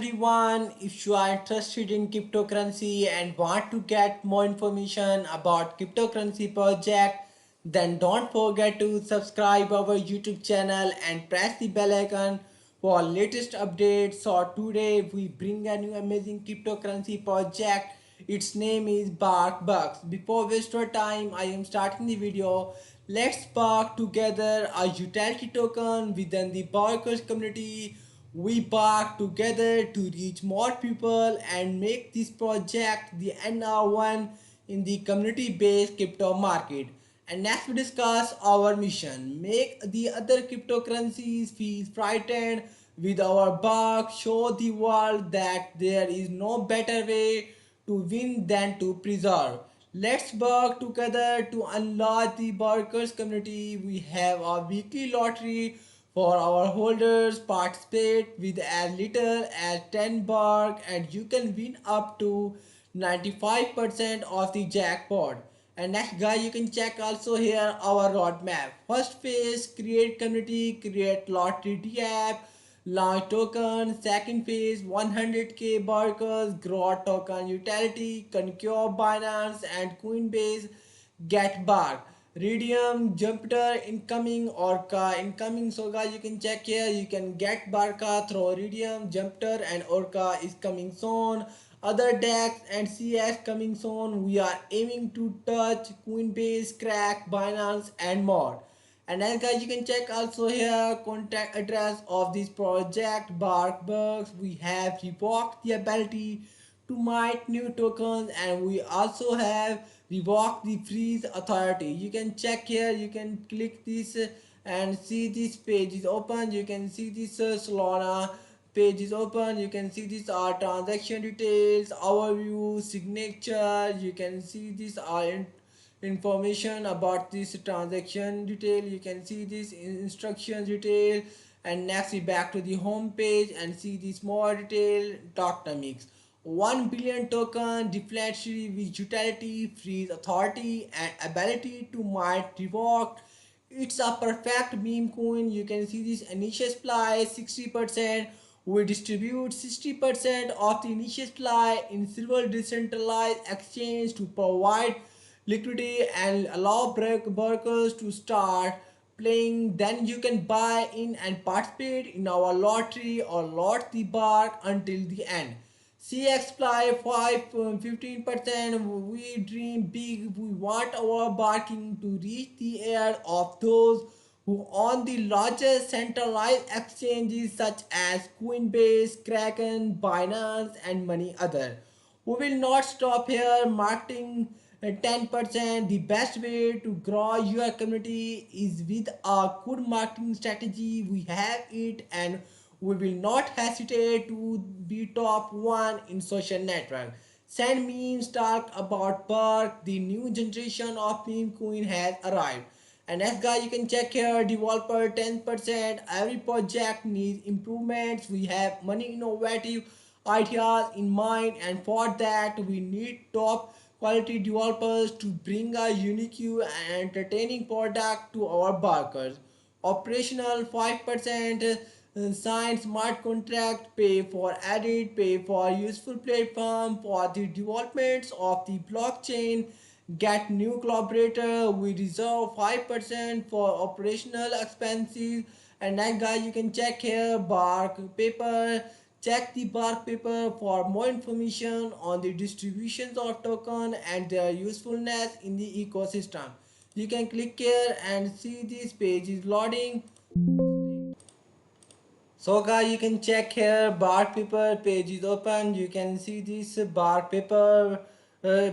everyone. If you are interested in cryptocurrency and want to get more information about cryptocurrency project, then don't forget to subscribe our YouTube channel and press the bell icon for latest updates. So today we bring a new amazing cryptocurrency project. Its name is BarkBucks. Before waste our time, I am starting the video. Let's bark together a utility token within the Barkers community. We bark together to reach more people and make this project the NR1 in the community-based crypto market. And next we discuss our mission. Make the other cryptocurrencies feel frightened with our bark. Show the world that there is no better way to win than to preserve. Let's work together to unlock the Barkers community. We have a weekly lottery for our holders. Participate with as little as 10 bark and you can win up to 95% of the jackpot. And next guys, you can check also here our roadmap. First phase, create community, create lottery app, launch token. Second phase, 100k barkers, grow token utility, concur Binance and Coinbase, get bark. Radium, Jupiter, incoming, Orca, incoming. So guys, you can check here. You can get Barca through Radium, Jupiter, and Orca is coming soon. Other DEX and CS coming soon. We are aiming to touch Coinbase, Crack, Binance, and more. And then guys, you can check also here contact address of this project BarkBucks. We have revoked the ability to mine new tokens and we also have revoked the freeze authority. You can check here, you can click this and see this page is open. You can see this Solana page is open. You can see this transaction details, overview, signature. You can see this information about this transaction detail. You can see this instructions detail, and next we back to the home page and see this more detail tokenomics. 1 billion token deflationary with utility, freeze authority, and ability to mine revoked. It's a perfect meme coin. You can see this initial supply 60%. We distribute 60% of the initial supply in several decentralized exchange to provide liquidity and allow brokers to start playing. Then you can buy in and participate in our lottery or lot the bark until the end. CX Fly 5 15%. We dream big. We want our barking to reach the ear of those who own the largest centralized exchanges such as Coinbase, Kraken, Binance, and many others. We will not stop here. Marketing 10%. The best way to grow your community is with a good marketing strategy. We have it and we will not hesitate to be top one in social network. Send memes, talk about Bark. The new generation of meme queen has arrived. And as guys, you can check here, developer 10%. Every project needs improvements. We have many innovative ideas in mind, and for that we need top quality developers to bring a unique and entertaining product to our barkers. Operational 5%. Sign smart contract, pay for edit, pay for useful platform for the developments of the blockchain. Get new collaborator. We reserve 5% for operational expenses. And then guys, you can check here bark paper. Check the bark paper for more information on the distributions of token and their usefulness in the ecosystem. You can click here and see this page is loading. So guys, you can check here bark paper page is open. You can see this bark paper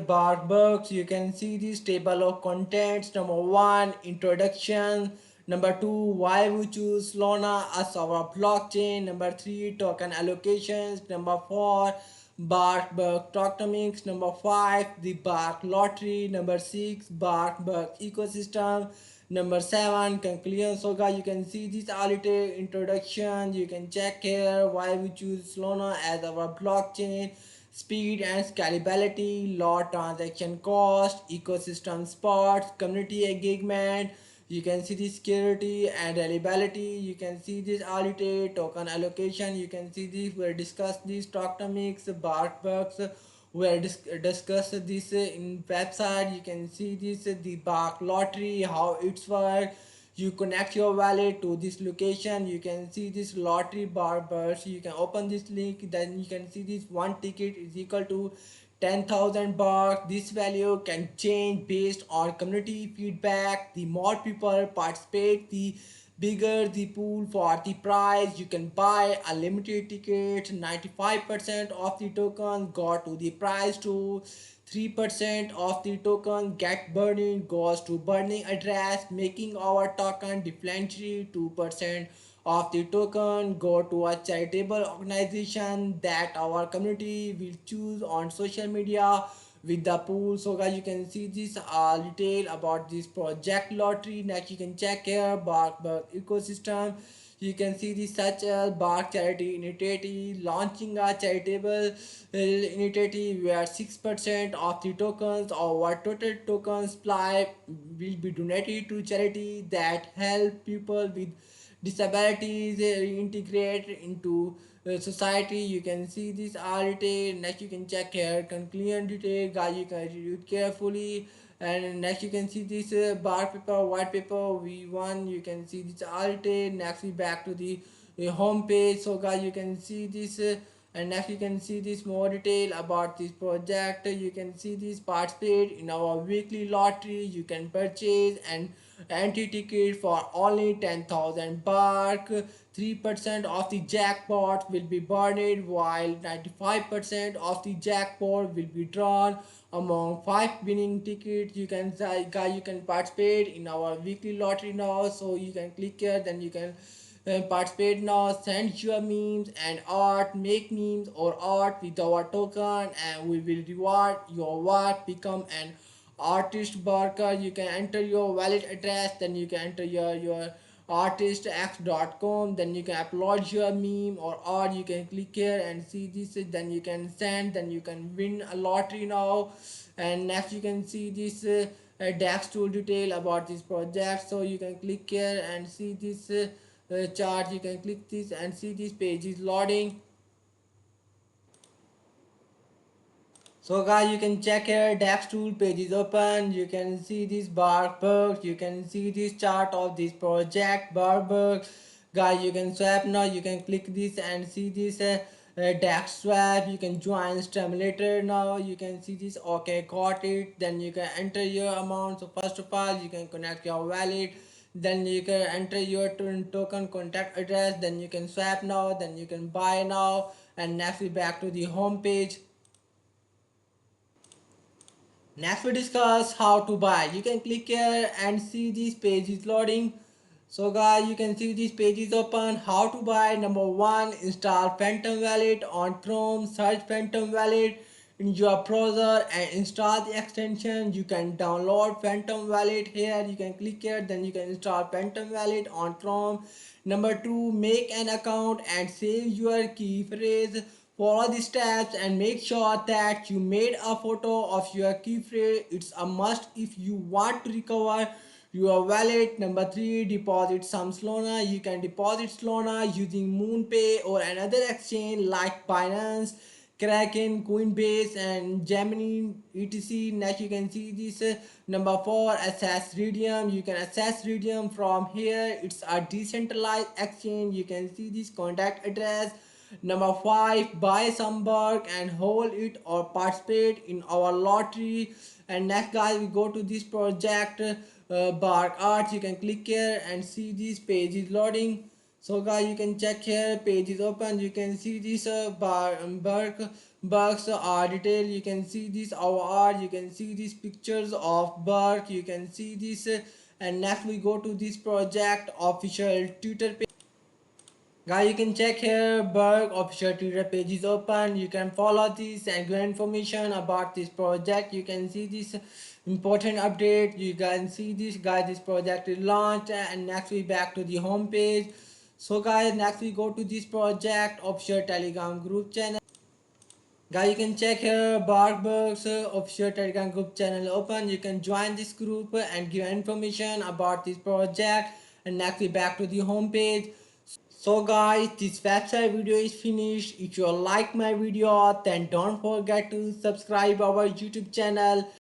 bark books. You can see this table of contents. Number 1, introduction. Number 2, why we choose Solana as our blockchain. Number 3, token allocations. Number 4, bark bug tokenomics. Number 5, the bark lottery. Number 6, bark bug ecosystem. Number 7, conclusion. So guys, you can see this audited introduction. You can check here why we choose Solana as our blockchain. Speed and scalability, low transaction cost, ecosystem spots, community engagement. You can see the security and reliability. You can see this audit token allocation. You can see this, we discuss these tokenomics, bark bugs. We are discuss this in website. You can see this the bark lottery, how it's work. You connect your wallet to this location. You can see this lottery bar burst. You can open this link, then you can see this one ticket is equal to 10,000 bucks. This value can change based on community feedback. The more people participate, the bigger the pool for the price. You can buy unlimited tickets. 95% of the tokens go to the price too. 3% of the token get burned goes to burning address, making our token differentially. 2% of the token go to a charitable organization that our community will choose on social media with the pool. So guys, you can see this detail about this project lottery. Next you can check here bark ecosystem. You can see the such as Bark Charity Initiative launching a charitable initiative where 6% of the tokens or what total token supply will be donated to charity that help people with disabilities reintegrate into society. You can see this detail. Next you can check here conclusion detail. Guys, you can read it carefully. And next you can see this bar paper, white paper v1. You can see this detail. Next we back to the home page. So guys, you can see this and next you can see this more detail about this project. You can see this participate in our weekly lottery. You can purchase and entry ticket for only 10,000 bark. 3% of the jackpot will be burned while 95% of the jackpot will be drawn among 5 winning tickets. You can guys, you can participate in our weekly lottery now. So you can click here, then you can participate now. Send your memes and art, make memes or art with our token and we will reward your work. Become an artist worker. You can enter your wallet address, then you can enter your artistx.com, then you can upload your meme or art. You can click here and see this, then you can send, then you can win a lottery now. And next you can see this DAX tool detail about this project. So you can click here and see this chart. You can click this and see this page is loading. So guys, you can check here DAX tool page is open. You can see this Barberg. You can see this chart of this project Barberg. Guys, you can swap now. You can click this and see this DAX swap. You can join Stimulator now. You can see this. Okay, got it. Then you can enter your amount. So first of all, you can connect your wallet. Then you can enter your token contact address. Then you can swap now. Then you can buy now. And next we back to the home page. Next we discuss how to buy. You can click here and see this page is loading. So guys, you can see this page is open. How to buy. Number one, install Phantom Wallet on Chrome. Search Phantom Wallet in your browser and install the extension. You can download Phantom Wallet here. You can click here, then you can install Phantom Wallet on Chrome. Number two, make an account and save your key phrase. Follow the steps and make sure that you made a photo of your key phrase. It's a must if you want to recover your wallet. Number three, deposit some Solana. You can deposit Solana using MoonPay or another exchange like Binance, Kraken, Coinbase, and Gemini, etc. Next, you can see this. Number four, access Redium. You can access Redium from here. It's a decentralized exchange. You can see this contact address. Number five, buy some bark and hold it or participate in our lottery. And next, guys, we go to this project bark art. You can click here and see this page is loading. So guys, you can check here, page is open. You can see this bark bugs are detailed. You can see this our art. You can see these pictures of bark. You can see this and next we go to this project official Twitter page. Guys, you can check here Berg official Twitter page is open. You can follow this and get information about this project. You can see this important update. You can see this guys, this project is launched and next we back to the home page. So guys, next we go to this project official Telegram group channel. Guys, you can check here Barkburg's official Telegram group channel open. You can join this group and give information about this project. And next we back to the homepage. So guys, this website video is finished. If you like my video, then don't forget to subscribe our YouTube channel.